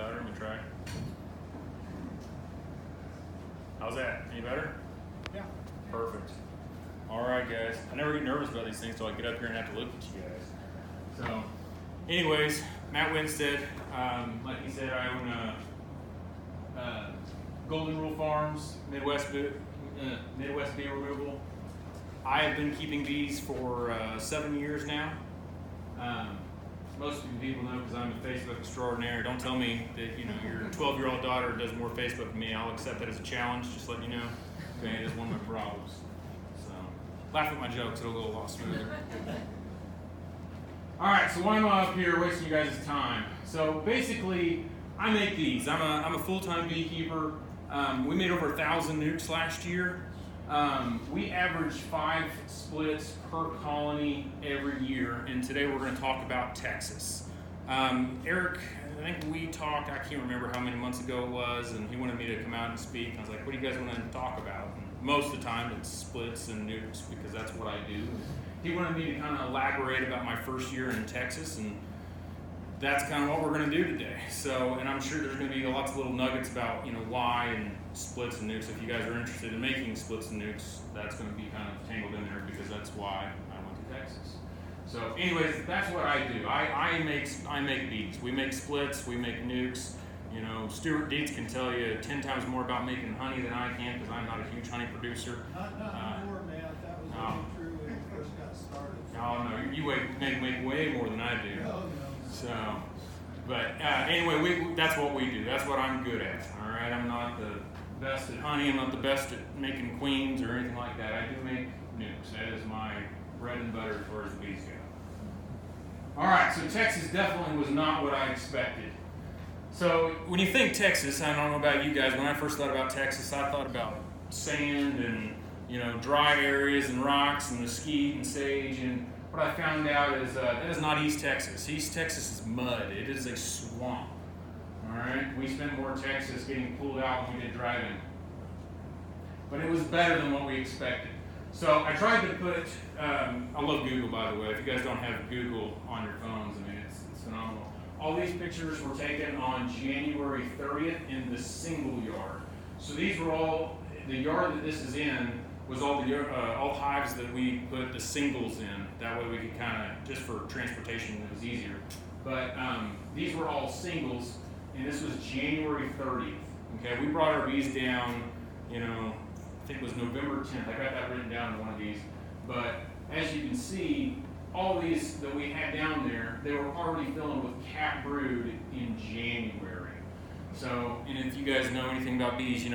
louder. Let me try. How's that? Any better? Yeah. Perfect. All right, guys. I never get nervous about these things until I get up here and have to look at you guys. So, anyways, Matt Winstead. Like he said, I own Golden Rule Farms, Midwest Bee Removal. I have been keeping bees for 7 years now. Most of you people know because I'm a Facebook extraordinaire. Don't tell me that your 12-year-old daughter does more Facebook than me. I'll accept that as a challenge. Just let you know. Okay, that's one of my problems. So laugh at my jokes; it'll go a lot smoother. All right, so why am I up here wasting you guys' time? So basically, I make bees. I'm a full-time beekeeper. We made over 1,000 nukes last year. We average 5 splits per colony every year, and today we're going to talk about Texas. Eric, I think we talked, I can't remember how many months ago it was, and he wanted me to come out and speak. I was like, what do you guys want to talk about? And most of the time it's splits and nukes because that's what I do. He wanted me to kind of elaborate about my first year in Texas, and that's kind of what we're going to do today. So, and I'm sure there's going to be lots of little nuggets about, why and splits and nukes. If you guys are interested in making splits and nukes, that's going to be kind of tangled in there because that's why I went to Texas. So, anyways, that's what I do. I make bees. We make splits. We make nukes. Stuart Dietz can tell you 10 times more about making honey than I can because I'm not a huge honey producer. Not anymore, man. That was only true when you first got started. Oh no, you make way more than I do. No. So, but anyway, that's what we do. That's what I'm good at. All right, I'm not the best at honey. I'm not the best at making queens or anything like that. I do make nukes. That is my bread and butter as far as bees go. All right, so Texas definitely was not what I expected. So when you think Texas, I don't know about you guys. When I first thought about Texas, I thought about sand and dry areas and rocks and mesquite and sage. And what I found out is that is not East Texas. East Texas is mud. It is a swamp. All right, we spent more Texas getting pulled out than we did driving. But it was better than what we expected. So I tried to put, I love Google, by the way. If you guys don't have Google on your phones, it's phenomenal. All these pictures were taken on January 30th in the single yard. So these were all, the yard that this is in was all hives that we put the singles in. That way we could kind of, just for transportation, it was easier. But these were all singles, and this was January 30th. Okay, we brought our bees down, I think it was November 10th. I got that written down in one of these. But as you can see, all these that we had down there, they were already filling with cap brood in January. So, and if you guys know anything about bees,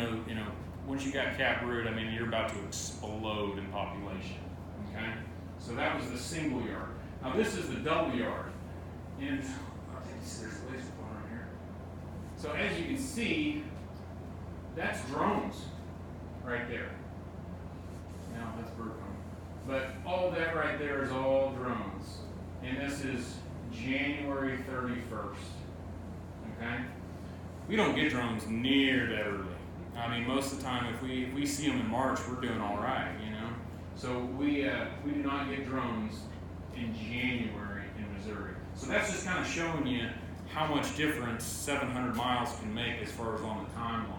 once you got cap brood, you're about to explode in population. Okay, so that was the single yard. Now this is the double yard, and I think there's a laser pointer right here. So as you can see, that's drones right there. Now that's bird phone. But all that right there is all drones. And this is January 31st. Okay? We don't get drones near that early. Most of the time, if we see them in March, we're doing all right, So we do not get drones in January in Missouri. So that's just kind of showing you how much difference 700 miles can make as far as on the timeline.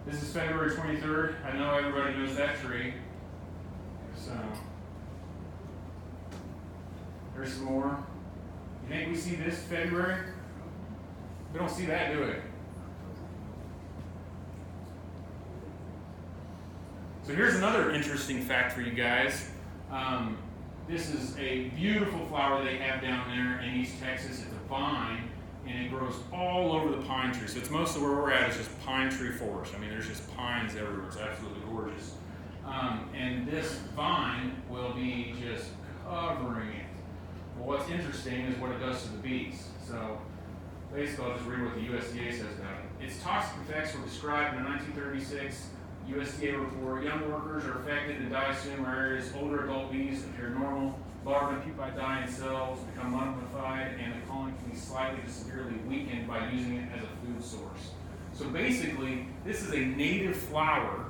This is February 23rd. I know everybody knows that tree. So, there's some more. You think we see this February? We don't see that, do we? So here's another interesting fact for you guys. This is a beautiful flower they have down there in East Texas. It's a vine. And it grows all over the pine trees. So it's most of where we're at is just pine tree forest. There's just pines everywhere. It's absolutely gorgeous. And this vine will be just covering it. Well, what's interesting is what it does to the bees. So basically, I'll just read what the USDA says about it. Its toxic effects were described in a 1936 USDA report. Young workers are affected and die soon, whereas older adult bees appear normal. Larvae and pupae die in cells, become mummified, and the colony can be slightly to severely weakened by using it as a food source. So basically, this is a native flower.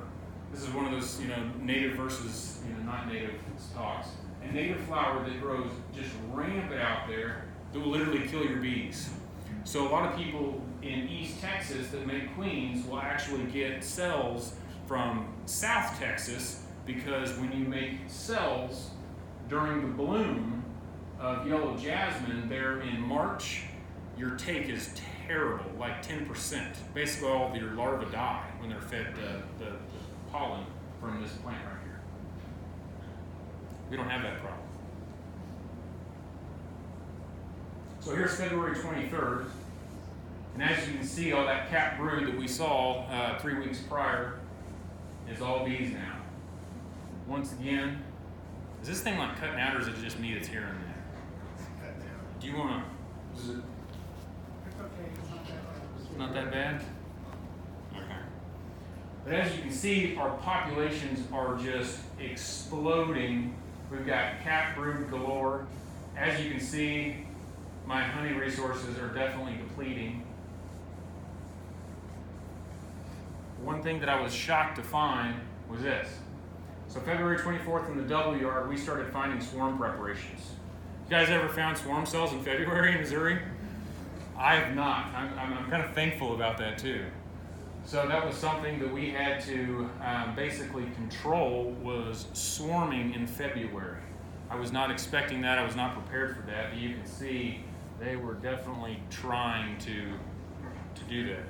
This is one of those, native versus, not native talks. A native flower that grows just rampant out there that will literally kill your bees. So a lot of people in East Texas that make queens will actually get cells from South Texas, because when you make cells during the bloom of yellow jasmine there in March, your take is terrible, like 10%. Basically all of your larvae die when they're fed the pollen from this plant right here. We don't have that problem. So here's February 23rd, and as you can see, all that capped brood that we saw 3 weeks prior is all bees now. Once again, is this thing like cutting out, or is it just me that's hearing that? Cut down. Do you want to? It's okay, it's not that bad. It's not that bad? Okay. But as you can see, our populations are just exploding. We've got capped brood galore. As you can see, my honey resources are definitely depleting. One thing that I was shocked to find was this. So February 24th in the double yard, we started finding swarm preparations. You guys ever found swarm cells in February in Missouri? I have not. I'm kind of thankful about that too. So that was something that we had to basically control, was swarming in February. I was not expecting that. I was not prepared for that. But you can see they were definitely trying to do that.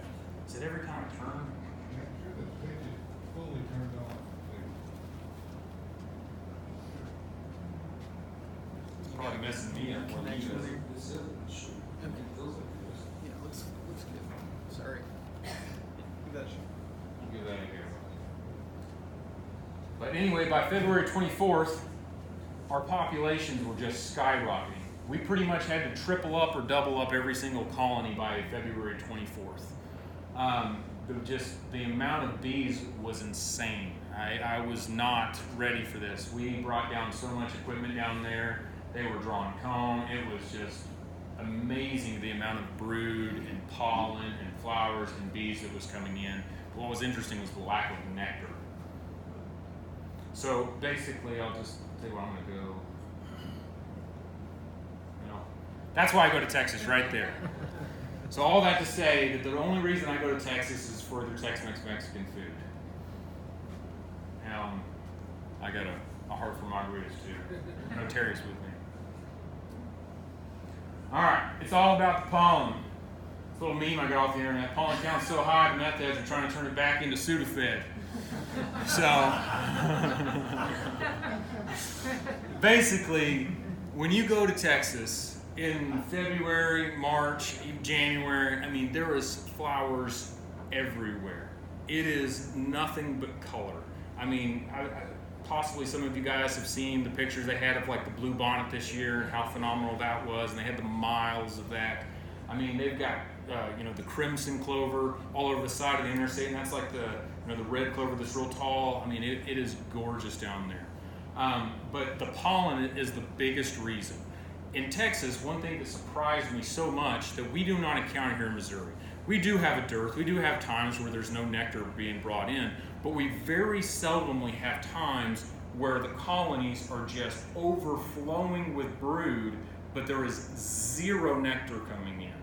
Is it every time I turn? Make sure that switch is fully turned on. It's probably messing me up more than you guys. Yeah, looks good. Sorry. That should. I'll give that a go. But anyway, by February 24th, our populations were just skyrocketing. We pretty much had to triple up or double up every single colony by February 24th. The amount of bees was insane. I was not ready for this. We brought down so much equipment down there. They were drawing comb. It was just amazing, the amount of brood and pollen and flowers and bees that was coming in. But what was interesting was the lack of nectar. So basically, I'll just tell you where I'm going to go. That's why I go to Texas, right there. So all that to say that the only reason I go to Texas is for their Tex-Mex Mexican food. I got a heart for margaritas too. No Terry's with me. All right, it's all about the pollen. This little meme I got off the internet. Pollen count's so high, the meth heads are trying to turn it back into Sudafed. So basically, when you go to Texas, in February, March, January, I mean, there is flowers everywhere. It is nothing but color. I mean, possibly some of you guys have seen the pictures they had of like the blue bonnet this year and how phenomenal that was, and they had the miles of that. I mean, they've got the crimson clover all over the side of the interstate, and that's like the red clover that's real tall. I mean, it is gorgeous down there. But the pollen is the biggest reason. In Texas, one thing that surprised me so much that we do not encounter here in Missouri. We do have a dearth. We do have times where there's no nectar being brought in, but we very seldomly have times where the colonies are just overflowing with brood, but there is zero nectar coming in.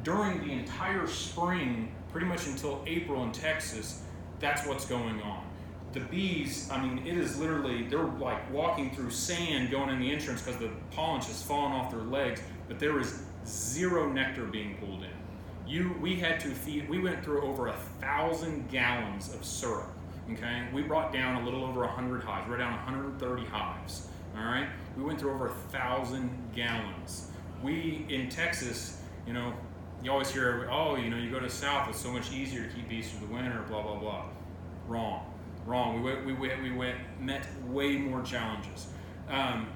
During the entire spring, pretty much until April in Texas, that's what's going on. The bees, I mean, it is literally, they're like walking through sand going in the entrance because the pollen's just falling off their legs, but there is zero nectar being pulled in. We had to feed, we went through over 1,000 gallons of syrup, okay? We brought down a little over 100 hives. We're down 130 hives, all right? We went through over 1,000 gallons. We, in Texas, you always hear, you go to the South, it's so much easier to keep bees through the winter, blah, blah, blah. Wrong. Met way more challenges.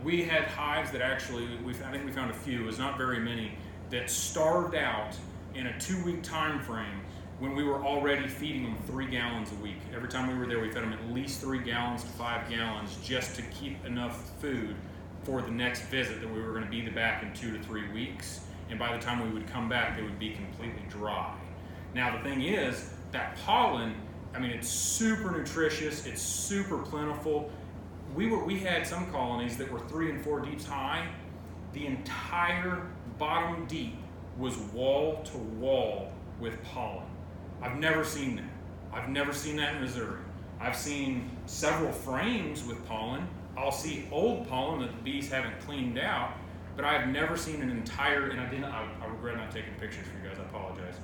We had hives that actually, I think we found a few, it was not very many, that starved out in a 2-week time frame when we were already feeding them 3 gallons a week. Every time we were there, we fed them at least 3 gallons to 5 gallons just to keep enough food for the next visit that we were going to be back in 2 to 3 weeks. And by the time we would come back, they would be completely dry. Now, the thing is, that pollen, I mean, it's super nutritious, it's super plentiful. We had some colonies that were 3 and 4 deeps high. The entire bottom deep was wall to wall with pollen. I've never seen that. I've never seen that in Missouri. I've seen several frames with pollen. I'll see old pollen that the bees haven't cleaned out, but I've never seen an entire, and I regret not taking pictures for you guys, I apologize.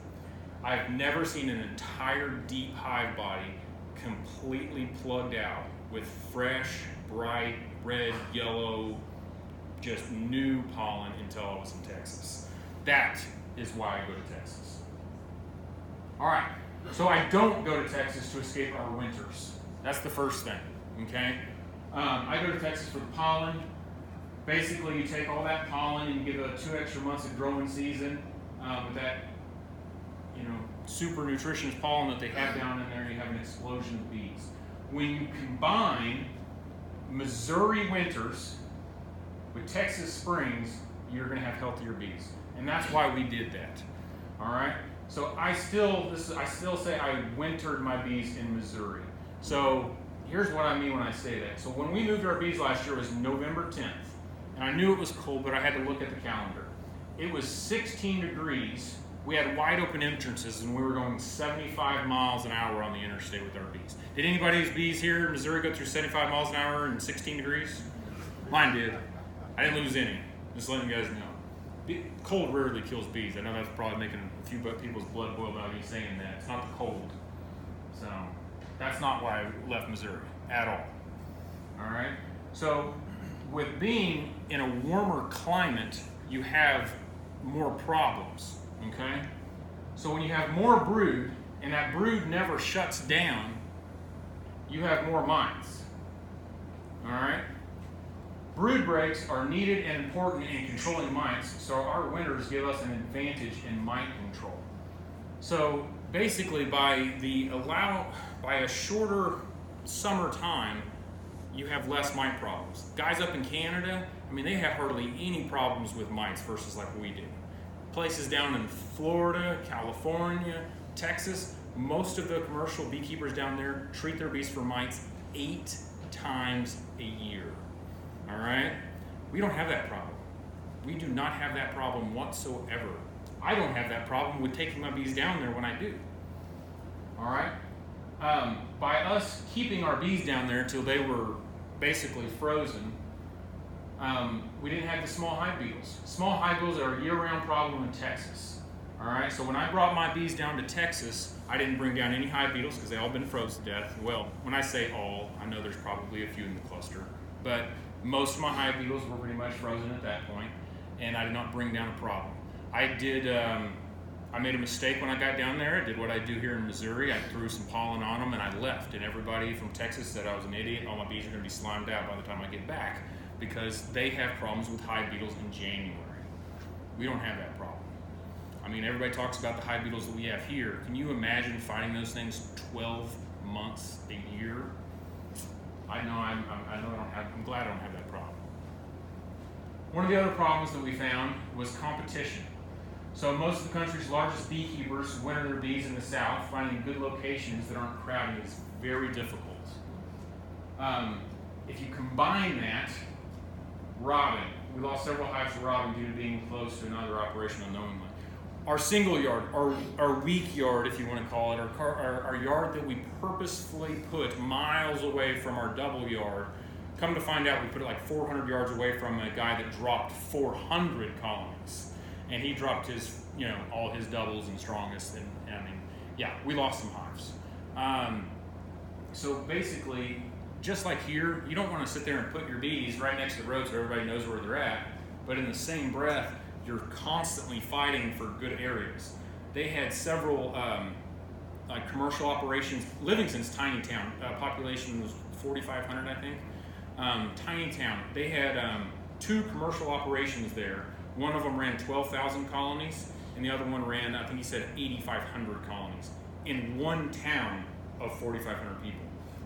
I've never seen an entire deep hive body completely plugged out with fresh, bright, red, yellow, just new pollen until I was in Texas. That is why I go to Texas. All right, so I don't go to Texas to escape our winters. That's the first thing, okay? I go to Texas for the pollen. Basically, you take all that pollen and you give it 2 extra months of growing season with that, super nutritious pollen that they have down in there. You have an explosion of bees. When you combine Missouri winters with Texas springs, you're going to have healthier bees, and that's why we did that. All right. So I still say I wintered my bees in Missouri. So here's what I mean when I say that. So when we moved our bees last year, it was November 10th. And I knew it was cold, but I had to look at the calendar. It was 16 degrees. We had wide open entrances, and we were going 75 miles an hour on the interstate with our bees. Did anybody's bees here in Missouri go through 75 miles an hour and 16 degrees? Mine did. I didn't lose any. Just letting you guys know. Cold rarely kills bees. I know that's probably making a few people's blood boil by me saying that. It's not the cold. So that's not why I left Missouri at all. All right? So with being in a warmer climate, you have more problems, okay? So when you have more brood, and that brood never shuts down, you have more mites, all right? Brood breaks are needed and important in controlling mites, so our winters give us an advantage in mite control. So basically by a shorter summer time, you have less mite problems. Guys up in Canada, they have hardly any problems with mites versus like we do. Places down in Florida, California, Texas, most of the commercial beekeepers down there treat their bees for mites 8 times a year. All right? We don't have that problem. We do not have that problem whatsoever. I don't have that problem with taking my bees down there when I do. All right? By us keeping our bees down there till they were basically frozen, we didn't have the small hive beetles. Small hive beetles are a year-round problem in Texas. All right, so when I brought my bees down to Texas, I didn't bring down any hive beetles because they all been frozen to death. Well, when I say all, I know there's probably a few in the cluster, but most of my hive beetles were pretty much frozen at that point, and I did not bring down a problem. I made a mistake when I got down there. I did what I do here in Missouri. I threw some pollen on them and I left. And everybody from Texas said I was an idiot. All my bees are going to be slimed out by the time I get back because they have problems with hive beetles in January. We don't have that problem. Everybody talks about the hive beetles that we have here. Can you imagine fighting those things 12 months a year? I'm glad I don't have that problem. One of the other problems that we found was competition. So most of the country's largest beekeepers winter their bees in the south. Finding good locations that aren't crowded is very difficult. If you combine that, robbing. We lost several hives to robbing due to being close to another operation unknowingly. Our single yard, our weak yard, if you want to call it, our yard that we purposefully put miles away from our double yard. Come to find out, we put it like 400 yards away from a guy that dropped 400 colonies. And he dropped his, all his doubles and strongest. And we lost some hives. So basically, just like here, you don't want to sit there and put your bees right next to the road so everybody knows where they're at. But in the same breath, you're constantly fighting for good areas. They had several commercial operations. Livingston's tiny town. Population was 4,500, I think. Tiny town. They had 2 commercial operations there. One of them ran 12,000 colonies, and the other one ran, I think he said, 8,500 colonies in one town of 4,500 people.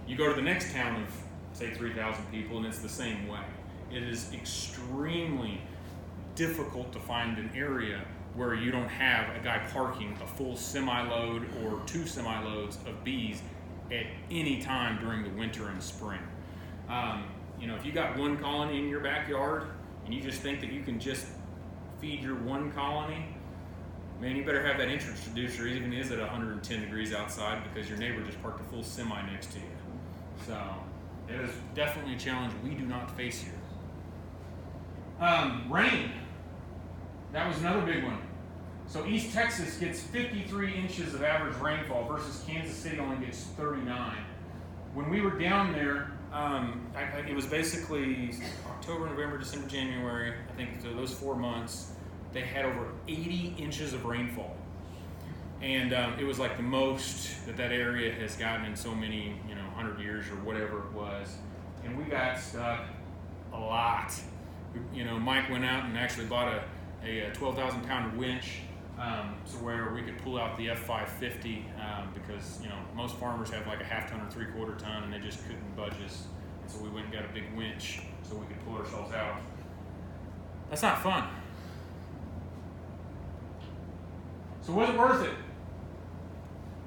You go to the next town of, say, 3,000 people, and it's the same way. It is extremely difficult to find an area where you don't have a guy parking a full semi-load or 2 semi-loads of bees at any time during the winter and spring. If you got one colony in your backyard and you just think that you can just feed your one colony, man, you better have that introducer even is at 110 degrees outside, because your neighbor just parked a full semi next to you. So it is definitely a challenge we do not face here. Rain. That was another big one. So East Texas gets 53 inches of average rainfall versus Kansas City only gets 39. When we were down there, it was basically October, November, December, January. I think so those 4 months, they had over 80 inches of rainfall. And it was like the most that area has gotten in so many, 100 years or whatever it was. And we got stuck a lot. Mike went out and actually bought a 12,000 pound winch, to where we could pull out the F550, because most farmers have like a half ton or 3/4 ton, and they just couldn't budge us. And so we went and got a big winch so we could pull ourselves out. That's not fun. So was it worth it?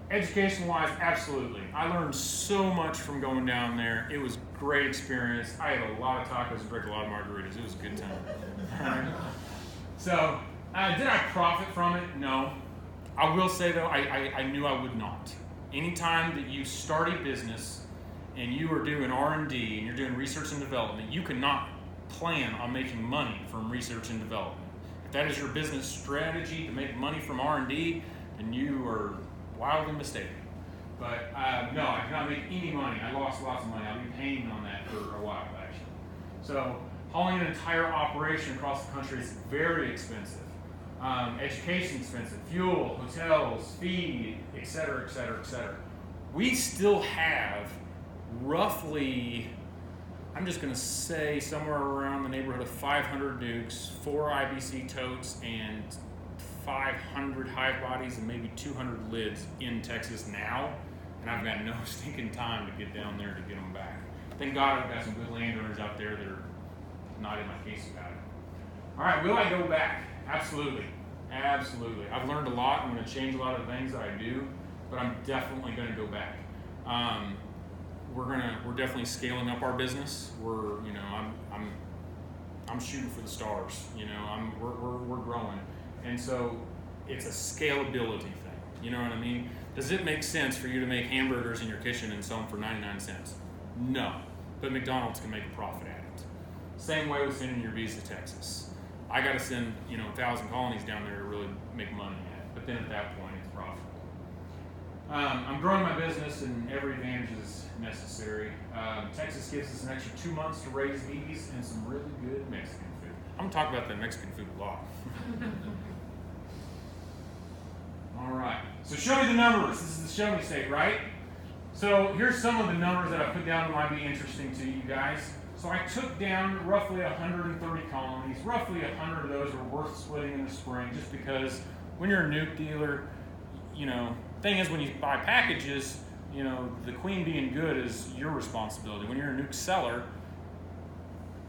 Education-wise, absolutely. I learned so much from going down there. It was a great experience. I had a lot of tacos and drank a lot of margaritas. It was a good time. So, did I profit from it? No. I will say though, I knew I would not. Anytime that you start a business and you are doing R&D and you're doing research and development, you cannot plan on making money from research and development. If that is your business strategy to make money from R&D, then you are wildly mistaken. But no, I did not make any money. I lost lots of money. I'll be paying on that for a while, actually. So hauling an entire operation across the country is very expensive. Education expensive, fuel, hotels, feed, et cetera, et cetera, et cetera. We still have roughly, I'm just going to say somewhere around the neighborhood of 500 Nukes, 4 IBC totes, and 500 hive bodies and maybe 200 lids in Texas now, and I've got no stinking time to get down there to get them back. Thank God I've got some good landowners out there that are not in my case about it. All right, will I go back? Absolutely. Absolutely. I've learned a lot. I'm going to change a lot of the things that I do, but I'm definitely going to go back. We're definitely scaling up our business. I'm shooting for the stars. We're growing, and so it's a scalability thing. You know what I mean? Does it make sense for you to make hamburgers in your kitchen and sell them for 99 cents? No, but McDonald's can make a profit at it. Same way with sending your bees to Texas. I got to send 1,000 colonies down there to really make money at it. But then at that point, it's profitable. I'm growing my business, and every advantage is necessary. Texas gives us an extra 2 months to raise bees and some really good Mexican food. I'm going to talk about that Mexican food a lot. All right. So show me the numbers. This is the show me state, right? So here's some of the numbers that I put down that might be interesting to you guys. So I took down roughly 130 colonies. Roughly 100 of those were worth splitting in the spring, just because when you're a nuke dealer, thing is when you buy packages, the queen being good is your responsibility. When you're a nuke seller,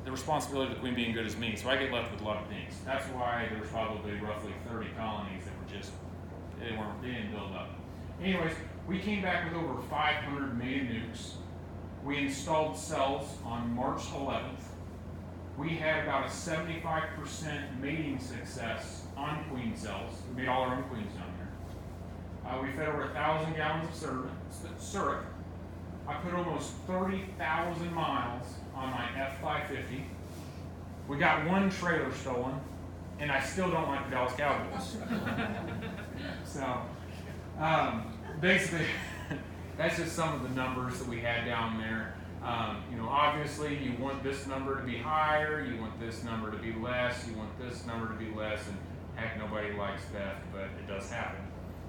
the responsibility of the queen being good is me. So I get left with a lot of things. That's why there was probably roughly 30 colonies that were just, they didn't build up. Anyways, we came back with over 500 mated nukes. We installed cells on March 11th. We had about a 75% mating success on queen cells. We made all our own queens down here. We fed over 1,000 gallons of syrup. I put almost 30,000 miles on my F550. We got one trailer stolen, and I still don't like the Dallas Cowboys. So, basically, that's just some of the numbers that we had down there. Obviously, you want this number to be higher, you want this number to be less, you want this number to be less, and heck, nobody likes theft, but it does happen.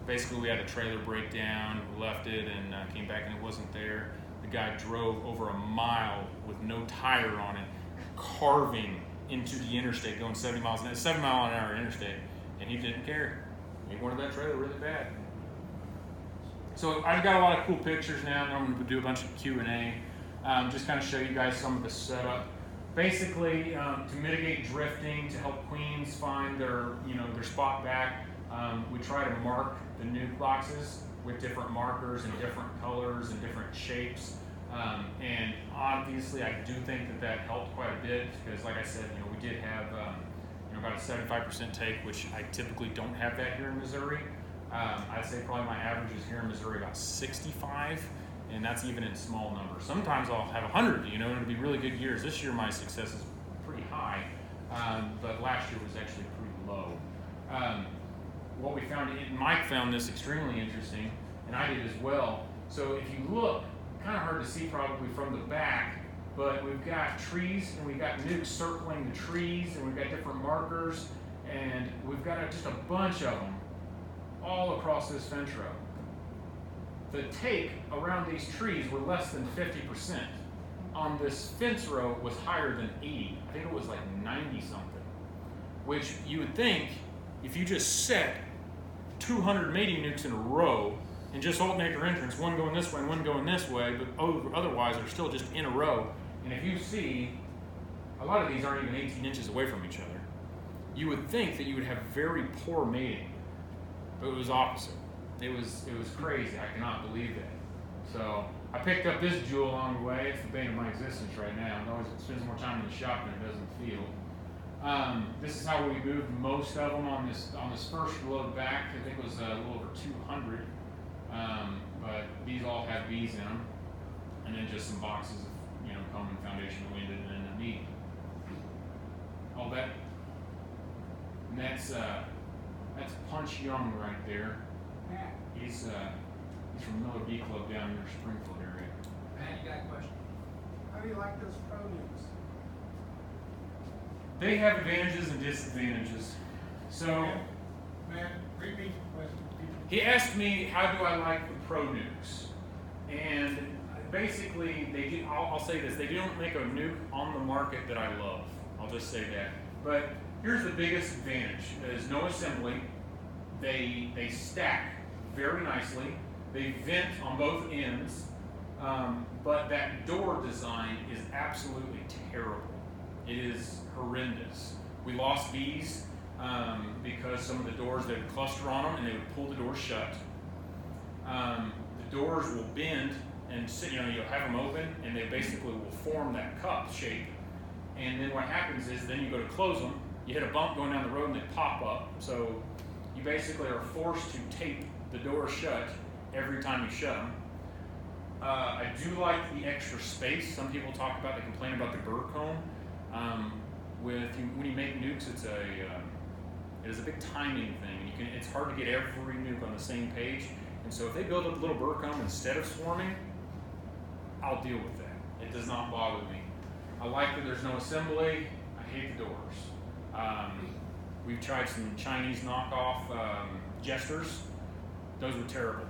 Basically, we had a trailer breakdown, we left it, and came back and it wasn't there. The guy drove over a mile with no tire on it, carving into the interstate, going 70 miles an hour, 7 mile an hour interstate, and he didn't care. He wanted that trailer really bad. So I've got a lot of cool pictures now, and I'm going to do a bunch of Q&A. Just kind of show you guys some of the setup. Basically, to mitigate drifting, to help queens find their spot back, we try to mark the nuke boxes with different markers and different colors and different shapes. And obviously, I do think that helped quite a bit because, like I said, we did have about a 75% take, which I typically don't have that here in Missouri. I'd say probably my average is here in Missouri about 65, and that's even in small numbers. Sometimes I'll have 100, and it'll be really good years. This year my success is pretty high, but last year was actually pretty low. What we found, Mike found this extremely interesting, and I did as well. So if you look, kind of hard to see probably from the back, but we've got trees and we've got nukes circling the trees, and we've got different markers, and we've got just a bunch of them all across this fence row. The take around these trees were less than 50%. On this fence row was higher than 80. I think it was like 90 something, which you would think if you just set 200 mating nukes in a row and just alternate their entrance, one going this way and one going this way, but otherwise they're still just in a row. And if you see, a lot of these aren't even 18 inches away from each other. You would think that you would have very poor mating, but it was opposite. It was crazy. I cannot believe that. So I picked up this jewel along the way. It's the bane of my existence right now. It always spends more time in the shop than it does in the field. This is how we moved most of them on this first load back. I think it was a little over 200. But these all have bees in them, and then just some boxes of comb and foundation winded, and then the meat. All that. And that's Punch Young right there. Matt, He's from Miller Bee Club down near Springfield area. Matt, you got a question? How do you like those pro nukes? They have advantages and disadvantages. So Matt, repeat the question. he asked me, how do I like the pro nukes? And basically, they do. I'll say this: they don't make a nuke on the market that I love. I'll just say that. But here's the biggest advantage: there's no assembly. They stack very nicely. They vent on both ends, but that door design is absolutely terrible. It is horrendous. We lost bees because some of the doors, they would cluster on them and they would pull the door shut. The doors will bend and you'll have them open and they basically will form that cup shape. And then what happens is then you go to close them, you hit a bump going down the road and they pop up. So you basically are forced to tape the door shut every time you shut them. I do like the extra space. Some people talk about, they complain about the burr comb. When you make nukes, it is a big timing thing. It's hard to get every nuke on the same page. And so if they build up a little burr comb instead of swarming, I'll deal with that. It does not bother me. I like that there's no assembly. I hate the doors. We've tried some Chinese knockoff jesters. Those were terrible.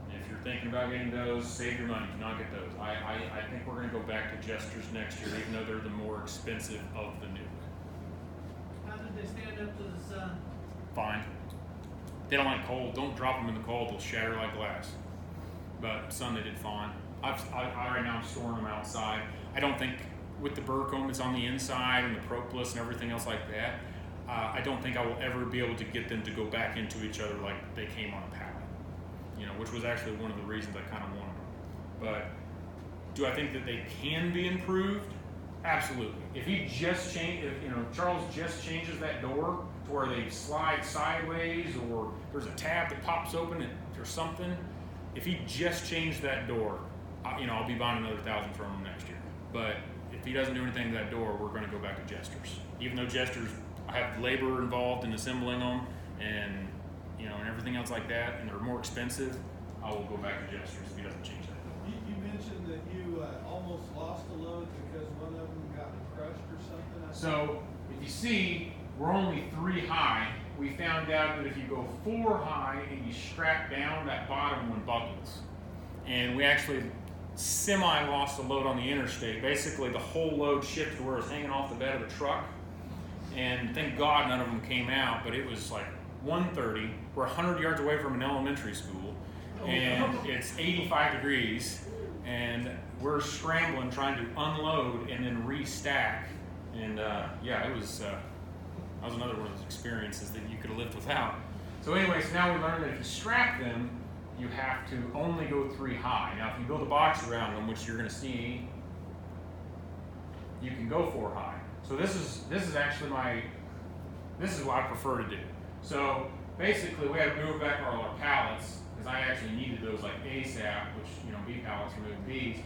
If you're thinking about getting those, save your money. Do not get those. I think we're going to go back to jesters next year, even though they're the more expensive of the nuke. How did they stand up to the sun? Fine. They don't like cold. Don't drop them in the cold. They'll shatter like glass. But sun, they did fine. Right now I'm storing them outside. I don't think with the burr comb it's on the inside and the propolis and everything else like that, I don't think I will ever be able to get them to go back into each other like they came on a pallet. Which was actually one of the reasons I kind of wanted them. But do I think that they can be improved? Absolutely. If Charles just changes that door to where they slide sideways, or there's a tab that pops open or something, if he just changed that door, I'll be buying another 1,000 from him next year. But if he doesn't do anything to that door, we're going to go back to jesters. Even though jesters have labor involved in assembling them and and everything else like that, and they're more expensive, I will go back to jesters if he doesn't change that door. You mentioned that you almost lost a load because one of them got crushed or something. So if you see, we're only 3 high. We found out that if you go 4 high and you strap down, that bottom one buckles. And we actually semi-lost a load on the interstate. Basically, the whole load shifted to where it was hanging off the bed of the truck. And thank God none of them came out, but it was like 1:30. We're 100 yards away from an elementary school, and it's 85 degrees, and we're scrambling trying to unload and then restack. And it was that was another one of those experiences that you could have lived without. So anyways, now we learned that if you strap them, you have to only go 3 high. Now if you build a box around them, which you're going to see, you can go 4 high. So this is actually This is what I prefer to do. So basically, we had to move back all our pallets because I actually needed those like ASAP, which bee pallets remove bees.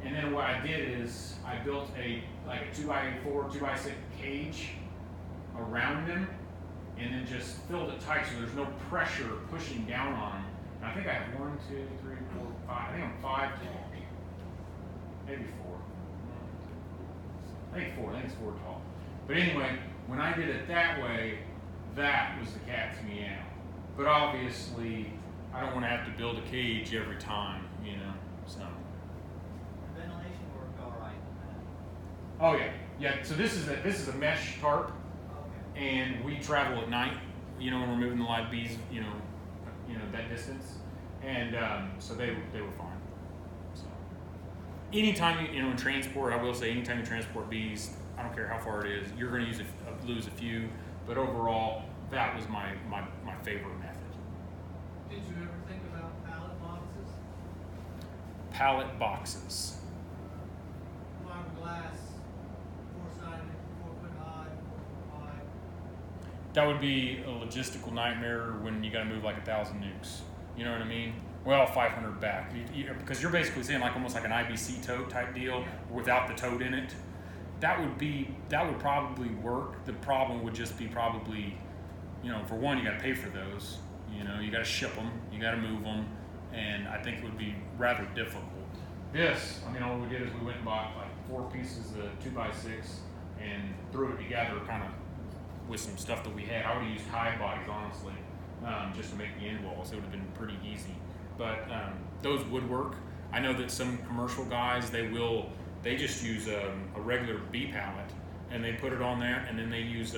And then what I did is I built a 2x4, 2x6 cage around them, and then just filled it tight so there's no pressure pushing down on them. And I think I have 1, 2, 3, 4, 5. I think I'm 5 tall, maybe 4. I think 4. I think it's 4 tall. But anyway, when I did it that way, that was the cat's meow. But obviously, I don't want to have to build a cage every time, So. Ventilation worked all right. Oh yeah. So this is a mesh tarp, Okay. and we travel at night. When we're moving the live bees, that distance, and so they were fine. So anytime in transport, I will say anytime you transport bees, I don't care how far it is, you're going to lose a few, but overall, that was my favorite method. Did you ever think about pallet boxes? Pallet boxes. Fiberglass, 4-sided, 4-foot high, 4-foot wide. That would be a logistical nightmare when you got to move like 1,000 nukes. You know what I mean? Well, 500 back, because you're basically saying like almost like an IBC tote type deal without the tote in it. That would probably work. The problem would just be probably, for one, you got to pay for those. You got to ship them, you got to move them, and I think it would be rather difficult. This, all we did is we went and bought like 4 pieces of 2x6 and threw it together, kind of with some stuff that we had. I would have used hive bodies, honestly, just to make the end walls. It would have been pretty easy. But those would work. I know that some commercial guys, they just use a regular bee pallet and they put it on there, and then they use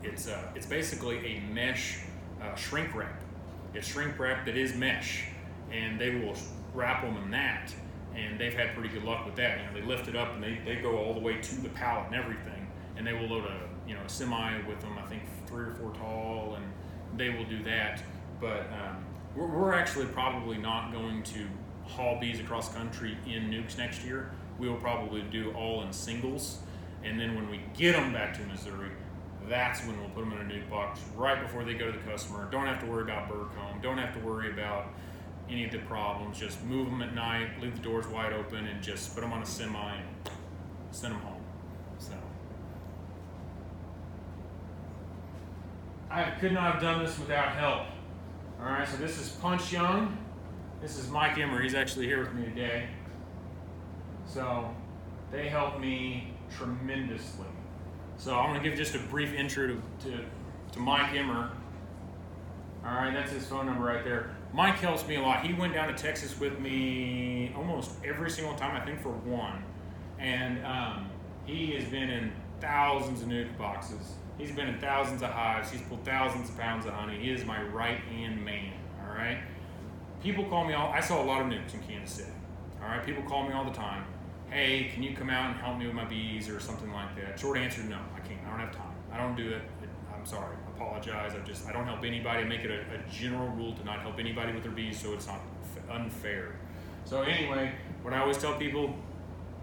it's basically a mesh shrink wrap. It's shrink wrap that is mesh, and they will wrap them in that, and they've had pretty good luck with that. They lift it up and they go all the way to the pallet and everything, and they will load a semi with them, I think 3 or 4 tall, and they will do that. But we're actually probably not going to haul bees across the country in Nukes next year. We will probably do all in singles, and then when we get them back to Missouri, that's when we'll put them in a nuke box right before they go to the customer. Don't have to worry about bird comb. Don't have to worry about any of the problems. Just move them at night, leave the doors wide open, and just put them on a semi and send them home. So I could not have done this without help. All right, so this is Punch Young. This is Mike Emmer. He's actually here with me today. So they helped me tremendously. So I'm going to give just a brief intro to Mike Emmer. All right, that's his phone number right there. Mike helps me a lot. He went down to Texas with me almost every single time, I think for one. And he has been in thousands of nuke boxes. He's been in thousands of hives. He's pulled thousands of pounds of honey. He is my right-hand man, all right? People call me I saw a lot of nukes in Kansas City, all right? People call me all the time. Hey, can you come out and help me with my bees or something like that? Short answer, no, I can't. I don't have time. I don't do it. I'm sorry. I apologize. I don't help anybody. I make it a general rule to not help anybody with their bees so it's not unfair. So anyway, what I always tell people,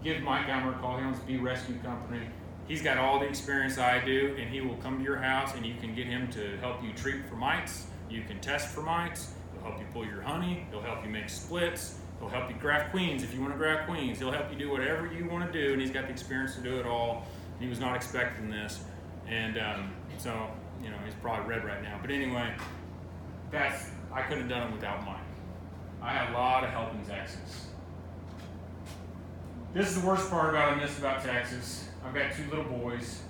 give Mike Emmer a call. He owns the BeeResQ company. He's got all the experience I do, and he will come to your house and you can get him to help you treat for mites. You can test for mites. He'll help you pull your honey. He'll help you make splits. He'll help you graft queens if you want to graft queens. He'll help you do whatever you want to do, and he's got the experience to do it all. He was not expecting this, and so he's probably red right now. But anyway, I couldn't have done it without Mike. I had a lot of help in Texas. This is the worst part about Texas. I've got 2 little boys.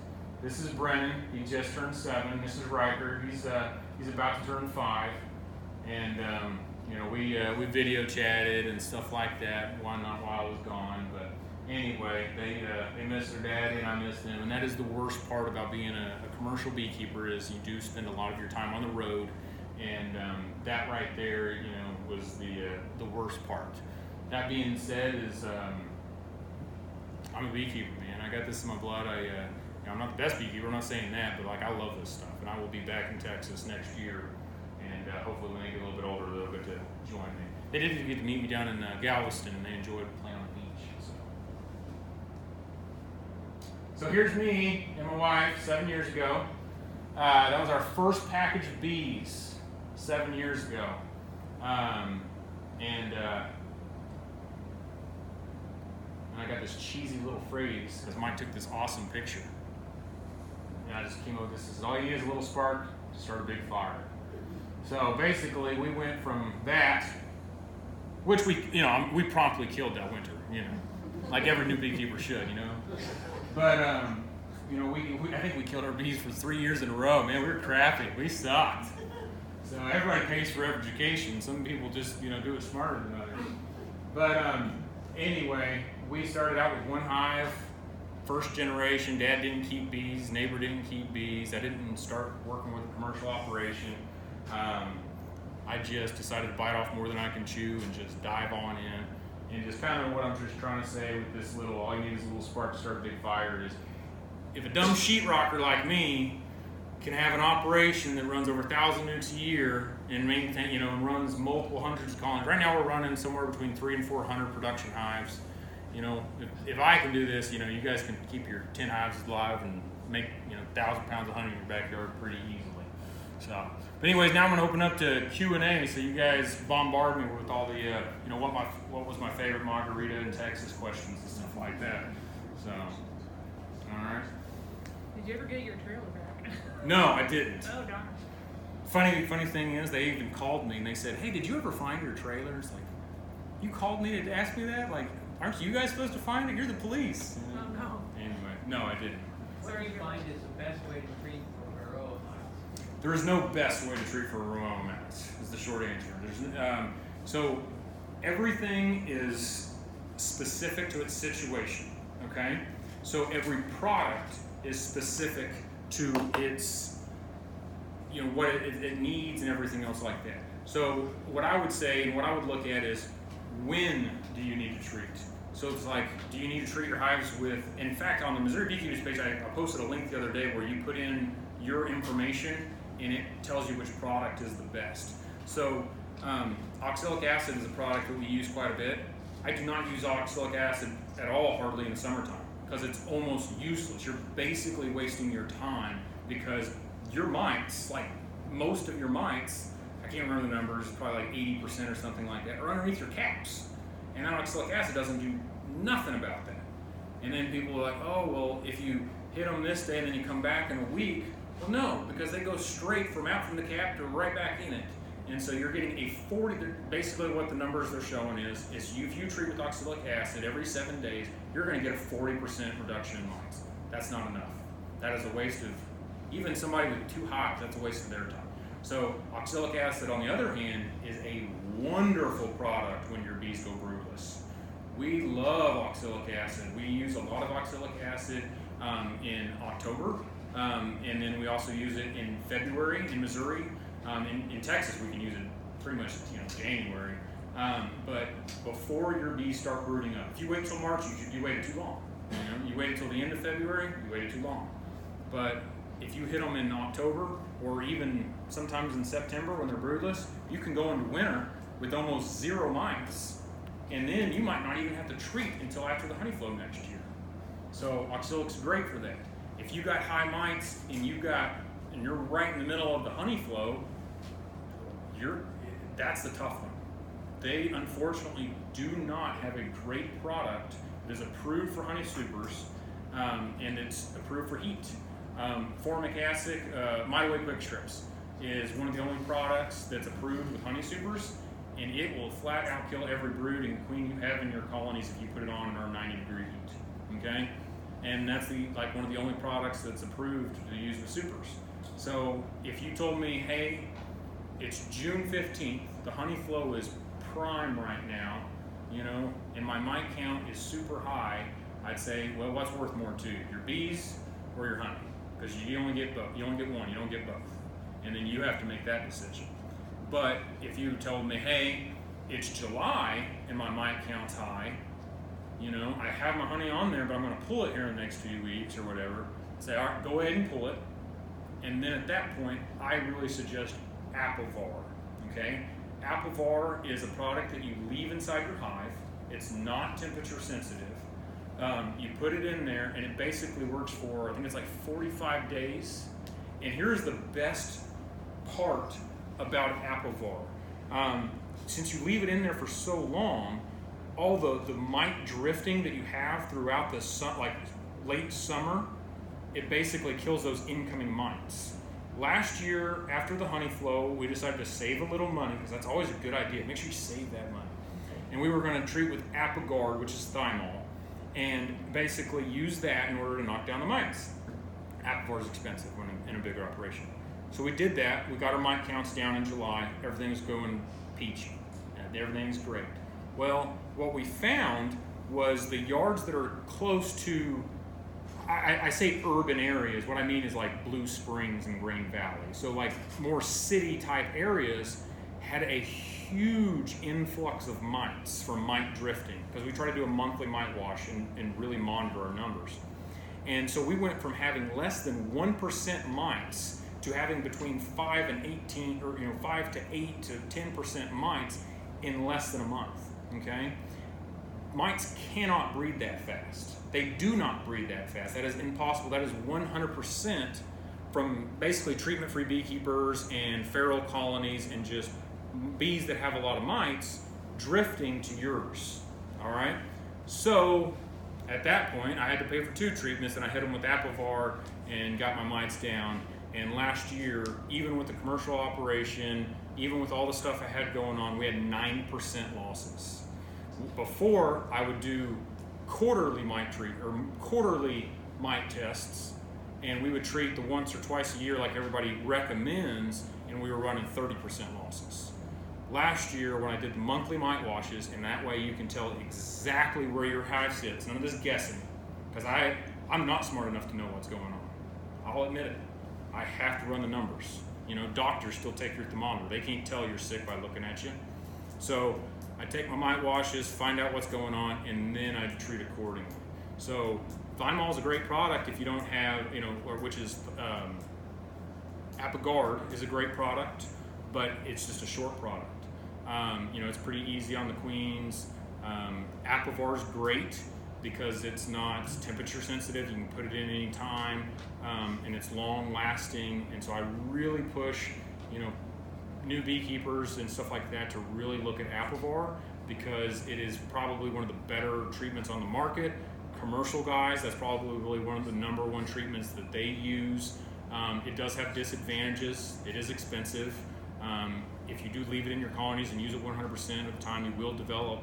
This is Brennan. He just turned 7. This is Riker. He's about to turn 5, and we video chatted and stuff like that. While I was gone, but anyway, they miss their daddy and I miss them, and that is the worst part about being a commercial beekeeper is you do spend a lot of your time on the road, and that right there, was the worst part. That being said, is I'm a beekeeper, man. I got this in my blood. I'm not the best beekeeper. I'm not saying that, but I love this stuff, and I will be back in Texas next year. And hopefully when they get a little bit older, they'll get to join me. They did get to meet me down in Galveston, and they enjoyed playing on the beach. So here's me and my wife 7 years ago. That was our first package of bees 7 years ago. And I got this cheesy little phrase because Mike took this awesome picture. And I just came up with this. All you need is a little spark to start a big fire. So basically, we went from that, which we promptly killed that winter, like every new beekeeper should, But I think we killed our bees for 3 years in a row. Man, we were crappy. We sucked. So everybody pays for education. Some people just do it smarter than others. But anyway, we started out with one hive, first generation. Dad didn't keep bees. Neighbor didn't keep bees. I didn't start working with a commercial operation. I just decided to bite off more than I can chew and just dive on in. And just kind of what I'm just trying to say with this little, all you need is a little spark to start a big fire is, if a dumb sheetrocker like me can have an operation that runs over 1,000 nukes a year and maintain, and runs multiple hundreds of colonies. Right now we're running somewhere between 300 and 400 production hives. If I can do this, you guys can keep your 10 hives alive and make 1,000 pounds of honey in your backyard pretty easily. So, but anyways, now I'm going to open up to Q&A. So you guys bombard me with all the, what was my favorite margarita in Texas questions and stuff like that. So, all right. Did you ever get your trailer back? No, I didn't. Oh, darn. Funny thing is, they even called me and they said, "Hey, did you ever find your trailer?" It's like, you called me to ask me that? Like, aren't you guys supposed to find it? You're the police. Oh, no. Anyway, no, I didn't. What do you find is the best way to treat for varroa mites? There is no best way to treat for varroa mites, is the short answer. So everything is specific to its situation, okay? So every product is specific to its, what it needs and everything else like that. So what I would say and what I would look at is, when do you need to treat? So it's like, do you need to treat your hives with, in fact, on the Missouri Beekeepers page, I posted a link the other day where you put in your information and it tells you which product is the best. So oxalic acid is a product that we use quite a bit. I do not use oxalic acid at all, hardly in the summertime, because it's almost useless. You're basically wasting your time because your mites, like most of your mites, I can't remember the numbers, probably like 80% or something like that, are underneath your caps. And oxalic acid doesn't do nothing about that. And then people are like, oh, well, if you hit them this day and then you come back in a week, well, no, because they go straight from out from the cap to right back in it. And so you're getting a 40, basically what the numbers they're showing is if you treat with oxalic acid every 7 days, you're going to get a 40% reduction in mites. That's not enough. That is a waste of, even somebody with 2 hives, that's a waste of their time. So oxalic acid, on the other hand, is a wonderful product when your bees go broodless. We love oxalic acid. We use a lot of oxalic acid in October, and then we also use it in February in Missouri. In Texas, we can use it pretty much January. But before your bees start brooding up, if you wait till March, you waited too long. You waited till the end of February, you waited too long. But if you hit them in October or even sometimes in September when they're broodless, you can go into winter with almost 0 mites, and then you might not even have to treat until after the honey flow next year. So oxalic's great for that. If you got high mites and you're right in the middle of the honey flow, that's the tough one. They unfortunately do not have a great product that is approved for honey supers, and it's approved for heat. Formic acid, Midway Quick Strips is one of the only products that's approved with honey supers, and it will flat out kill every brood and queen you have in your colonies if you put it on in our 90-degree heat. Okay, and that's one of the only products that's approved to use with supers. So if you told me, hey, it's June 15th, the honey flow is prime right now, and my mite count is super high, I'd say, well, what's worth more to you, your bees or your honey? Because you only get both. You only get one. You don't get both. And then you have to make that decision. But if you told me, hey, it's July and my mite count's high, I have my honey on there, but I'm going to pull it here in the next few weeks or whatever. Say, all right, go ahead and pull it. And then at that point, I really suggest Apivar. Okay? Apivar is a product that you leave inside your hive. It's not temperature sensitive. You put it in there, and it basically works for, I think it's like 45 days, And here's the best part about Apivar. Since you leave it in there for so long, all the mite drifting that you have throughout the like late summer, it basically kills those incoming mites. Last year, after the honey flow, we decided to save a little money, because that's always a good idea. Make sure you save that money. And we were going to treat with Apigard, which is thymol, and basically use that in order to knock down the mites. Apivar is expensive when in a bigger operation. So we did that. We got our mite counts down in July. Everything was going peachy. Everything's great. Well, what we found was the yards that are close to, I say urban areas, what I mean is like Blue Springs and Green Valley. So like more city type areas had a huge influx of mites from mite drifting, because we try to do a monthly mite wash and really monitor our numbers. And so we went from having less than 1% mites to having between 5 and 18, or 5 to 8 to 10% mites in less than a month, okay? Mites cannot breed that fast. They do not breed that fast. That is impossible. That is 100% from basically treatment-free beekeepers and feral colonies and just bees that have a lot of mites drifting to yours, all right? So at that point, I had to pay for 2 treatments, and I hit them with Apivar and got my mites down. And last year, even with the commercial operation, even with all the stuff I had going on, we had 9% losses. Before, I would do quarterly mite tests, and we would treat the once or twice a year like everybody recommends, and we were running 30% losses. Last year, when I did the monthly mite washes, and that way you can tell exactly where your hive sits, none of this guessing, because I'm not smart enough to know what's going on. I'll admit it. I have to run the numbers. Doctors still take your thermometer. They can't tell you're sick by looking at you. So I take my mite washes, find out what's going on, and then I treat accordingly. So thymol is a great product if you don't have, Apigard is a great product, but it's just a short product. It's pretty easy on the queens. Apivar is great because it's not temperature sensitive. You can put it in any time, and it's long lasting. And so I really push, new beekeepers and stuff like that to really look at Apivar, because it is probably one of the better treatments on the market. Commercial guys, that's probably one of the #1 treatments that they use. It does have disadvantages. It is expensive. If you do leave it in your colonies and use it 100% of the time, you will develop,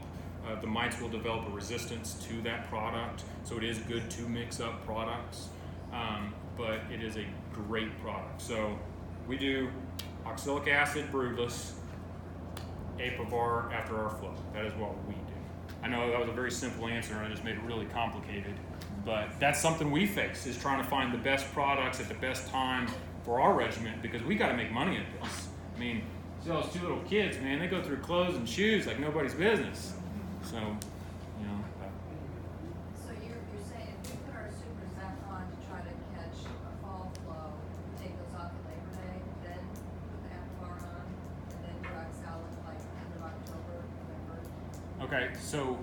the mites will develop a resistance to that product. So it is good to mix up products, but it is a great product. So we do oxalic acid broodless, Apivar after our flow. That is what we do. I know that was a very simple answer and I just made it really complicated, but that's something we face, is trying to find the best products at the best time for our regiment, because we got to make money at this. I mean, see those 2 little kids, man, they go through clothes and shoes like nobody's business. So, So you're saying if we put our super zap on to try to catch a fall flow, take those off at Labor Day, then put the Apivar on, and then do oxalic like end of October, November? okay, so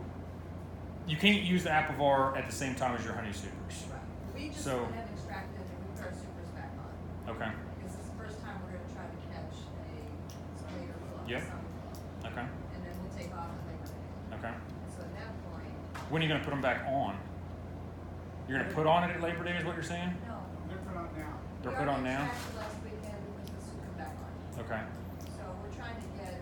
you can't use the Apivar at the same time as your honey supers. Right. We just So- went ahead and extracted and we put our supers back on. Okay, Because this is the first time we're gonna try to catch a later flow, Yep. summer flow. okay, And then we'll take off at Labor Day. okay. So at that point, When are you going to put them back on? You're going to put on it at Labor Day is what you're saying? no. They're put on now. They're We put on already now? extracted last weekend, we put the super back on. Okay, So we're trying to get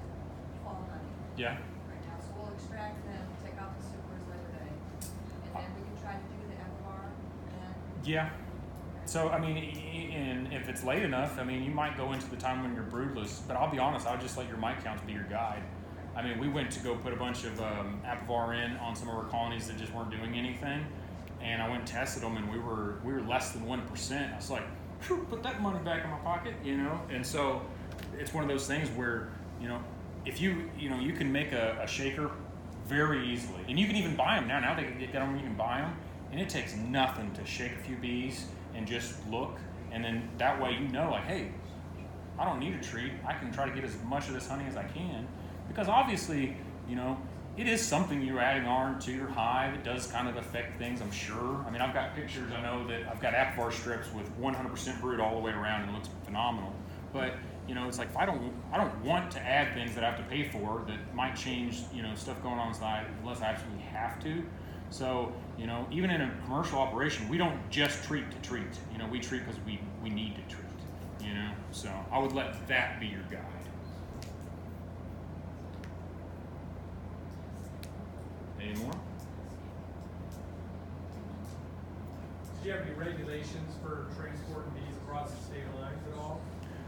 fall honey yeah, right now. So we'll extract them, take off the supers Labor Day, and then we can try to do the Apivar and. yeah. So, I mean, and if it's late enough, I mean, you might go into the time when you're broodless, but I'll be honest, I'll just let your mite counts be your guide. I mean, we went to go put a bunch of Apivar in on some of our colonies that just weren't doing anything, and I went and tested them, and we were less than 1%. I was like, phew, put that money back in my pocket, And so it's one of those things where, if you can make a shaker very easily, and you can even buy them now. Now they get them, you can buy them, and it takes nothing to shake a few bees and just look, and then that way like, hey, I don't need a treat. I can try to get as much of this honey as I can. Because obviously, it is something you're adding on to your hive. It does kind of affect things, I'm sure. I mean, I've got pictures. I know that I've got apivar strips with 100% brood all the way around, and it looks phenomenal. But it's like if I don't want to add things that I have to pay for that might change, stuff going on inside unless I absolutely have to. So, even in a commercial operation, we don't just treat to treat. We treat because we need to treat. So I would let that be your guide. Any more? Do you have any regulations for transporting bees across the state lines at all?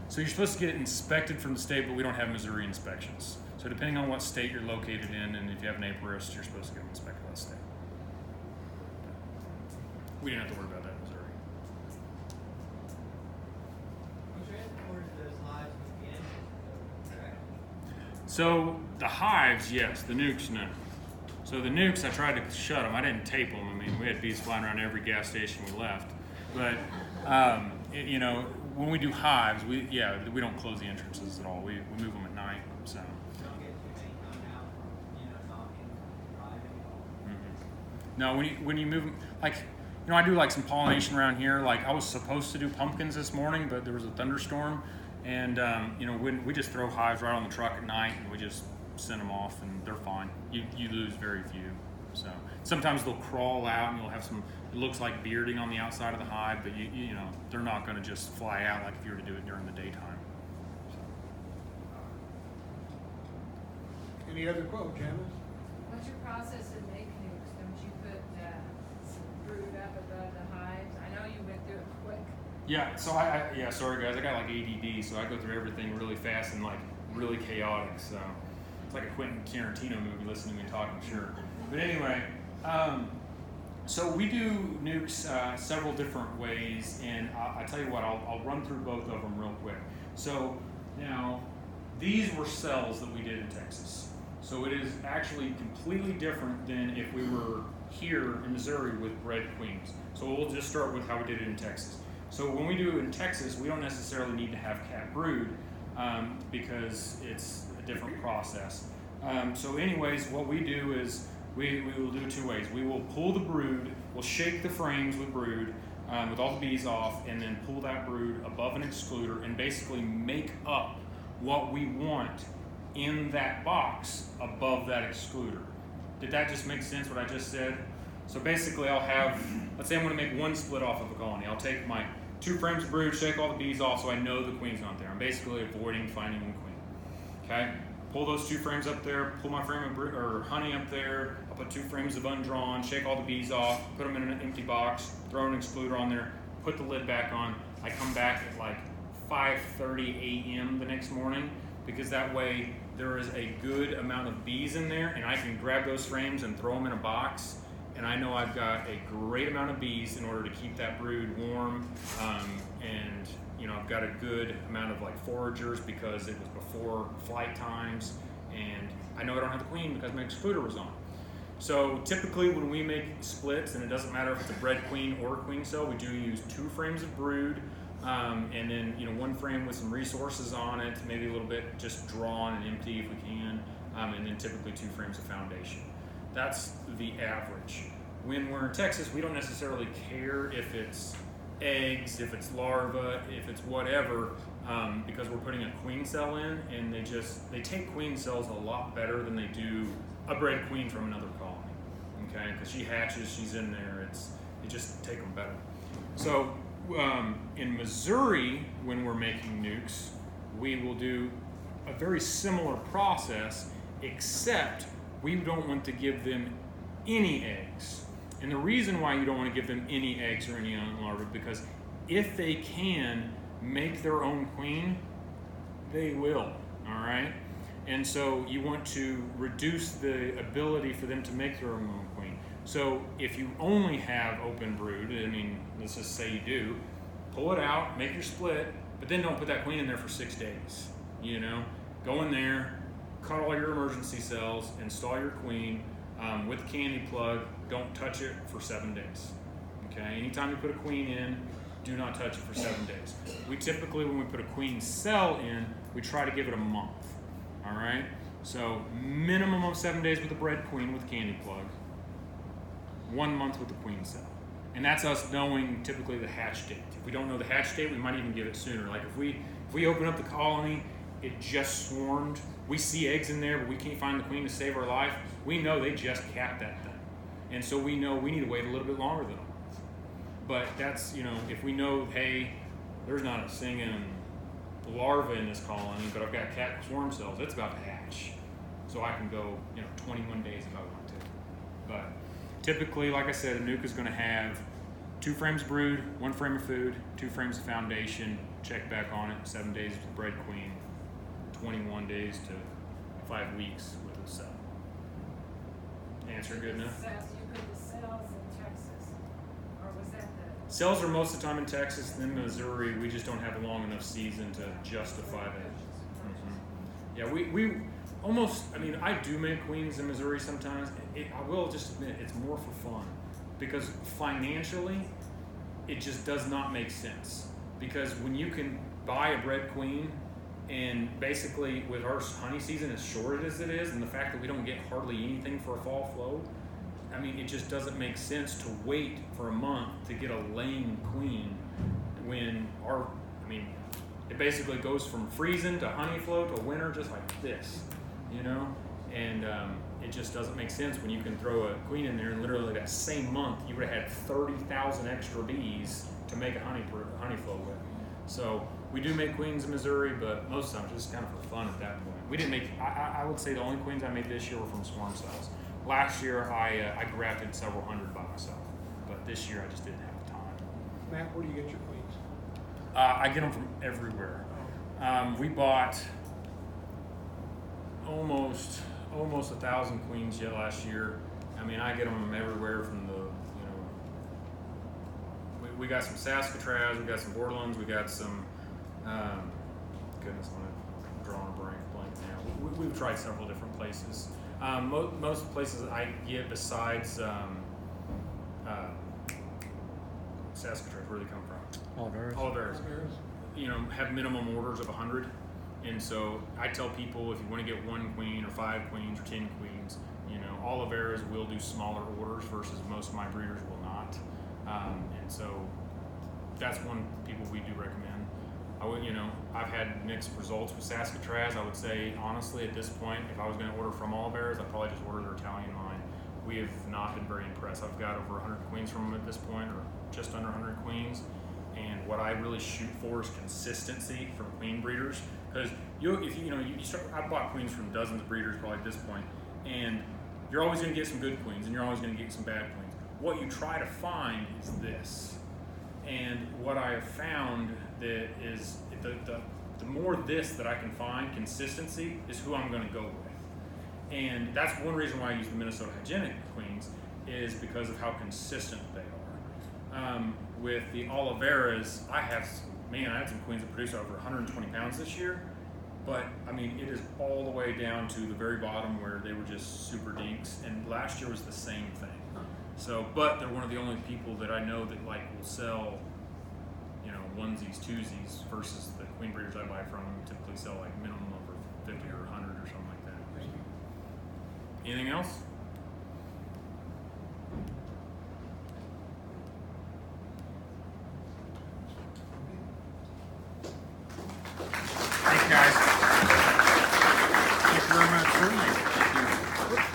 So you're supposed to get it inspected from the state, but we don't have Missouri inspections. So depending on what state you're located in, and if you have an apiarist, you're supposed to get them inspected by the state. We didn't have to worry about that in Missouri. You transported those hives with the engine, correct? So the hives, yes. The nukes, no. So the nukes, I tried to shut them. I didn't tape them. I mean, we had bees flying around every gas station we left. But when we do hives, we don't close the entrances at all. We move them at night. So. You don't get too many coming out from, knocking, driving. Mm-hmm. No, when you move them, I do like some pollination around here. Like I was supposed to do pumpkins this morning, but there was a thunderstorm, and when we just throw hives right on the truck at night, and we just send them off, and they're fine. You lose very few. So sometimes they'll crawl out, and you'll have some. It looks like bearding on the outside of the hive, but they're not going to just fly out like if you were to do it during the daytime. Any other quote, Janice? What's your process in making nukes? Don't you put some brood up above the hives? I know you went through it quick. Yeah, so sorry guys, I got like ADD, so I go through everything really fast and like really chaotic. So it's like a Quentin Tarantino movie. Listening to me talk, I'm sure. But anyway, so we do nukes several different ways, and I tell you what, I'll run through both of them real quick. So now these were cells that we did in Texas. So it is actually completely different than if we were here in Missouri with bred queens. So we'll just start with how we did it in Texas. So when we do it in Texas, we don't necessarily need to have cat brood because it's a different process. So anyways, what we do is we will do two ways. We will pull the brood, we'll shake the frames with brood with all the bees off, and then pull that brood above an excluder and basically make up what we want in that box above that excluder. Did that just make sense what I just said? So basically I'll have, let's say I'm going to make one split off of a colony. I'll take my 2 frames of brood, shake all the bees off so I know the queen's not there. I'm basically avoiding finding one queen. Okay? Pull those 2 frames up there, pull my frame of brood, or honey up there, I'll put 2 frames of undrawn, shake all the bees off, put them in an empty box, throw an excluder on there, put the lid back on. I come back at like 5:30 a.m. the next morning, because that way there is a good amount of bees in there, and I can grab those frames and throw them in a box, and I know I've got a great amount of bees in order to keep that brood warm, and I've got a good amount of like foragers because it was before flight times, and I know I don't have the queen because my excluder was on. So typically when we make splits, and it doesn't matter if it's a bred queen or a queen cell, we do use 2 frames of brood, and then 1 frame with some resources on it, maybe a little bit just drawn and empty if we can, and then typically 2 frames of foundation. That's the average. When we're in Texas, we don't necessarily care if it's eggs, if it's larvae, if it's whatever, because we're putting a queen cell in, and they take queen cells a lot better than they do a bred queen from another colony. Okay, because she hatches, she's in there. It just take them better. So in Missouri, when we're making nukes, we will do a very similar process, except we don't want to give them any eggs. And the reason why you don't want to give them any eggs or any young larvae, because if they can make their own queen, they will, all right? And so you want to reduce the ability for them to make their own queen. So if you only have open brood, let's just say you do, pull it out, make your split, but then don't put that queen in there for 6 days. Go in there, cut all your emergency cells, install your queen with the candy plug. Don't touch it for 7 days. Okay, anytime you put a queen in, do not touch it for 7 days. We typically, when we put a queen cell in, we try to give it a month. All right, So minimum of 7 days with the bred queen with candy plug, 1 month with the queen cell. And that's us knowing typically the hatch date. If we don't know the hatch date, we might even give it sooner. Like if we open up the colony, it just swarmed, we see eggs in there, but we can't find the queen to save our life, we know they just capped that thing. And so we know we need to wait a little bit longer than a month. But that's, if we know, hey, there's not a singing larva in this colony, but I've got cat swarm cells, it's about to hatch. So I can go, 21 days if I want to. But typically, like I said, a nuke is going to have 2 frames brood, 1 frame of food, 2 frames of foundation, check back on it, 7 days with the bred queen, 21 days to 5 weeks with a cell. Answer good enough? You put the cells in Texas, or was that the? Cells are most of the time in Texas and in Missouri. We just don't have a long enough season to justify that. Yeah, we almost, I do make queens in Missouri sometimes. I will just admit, it's more for fun. Because financially, it just does not make sense. Because when you can buy a bred queen, and basically with our honey season as short as it is, and the fact that we don't get hardly anything for a fall flow, it just doesn't make sense to wait for a month to get a laying queen when it basically goes from freezing to honey flow to winter just like this, and it just doesn't make sense when you can throw a queen in there and literally that same month you would have had 30,000 extra bees to make a honey flow with. So we do make queens in Missouri, but most of the time it's just kind of for fun at that point. We didn't make, I would say the only queens I made this year were from swarm cells. Last year I grafted several hundred by myself, but this year I just didn't have the time. Matt, where do you get your queens? I get them from everywhere. We bought almost 1,000 queens yet last year. I get them everywhere from the, we got some Saskatraz, we got some Borderlands, we got some, goodness, I'm drawing a blank now. We've tried several different places. Most places I get besides Saskatraz, where do they come from? Oliveras. Have minimum orders of 100. And so I tell people if you want to get 1 queen or 5 queens or 10 queens, Oliveras will do smaller orders versus most of my breeders will not. And so that's one people we do recommend. I would, I've had mixed results with Saskatraz. I would say, honestly, at this point, if I was going to order from Oliveras, I'd probably just order their Italian line. We have not been very impressed. I've got over 100 queens from them at this point, or just under 100 queens. And what I really shoot for is consistency from queen breeders. Because I've bought queens from dozens of breeders probably at this point, and you're always going to get some good queens, and you're always going to get some bad queens. What you try to find is this. And what I have found that is the more this that I can find, consistency, is who I'm going to go with. And that's one reason why I use the Minnesota Hygienic queens, is because of how consistent they are. With the Oliveras, I had some queens that produced over 120 pounds this year, but it is all the way down to the very bottom where they were just super dinks, and last year was the same thing. So, but they're one of the only people that I know that will sell, onesies, twosies, versus the queen breeders I buy from typically sell minimum over 50 or 100 or something like that. Anything else?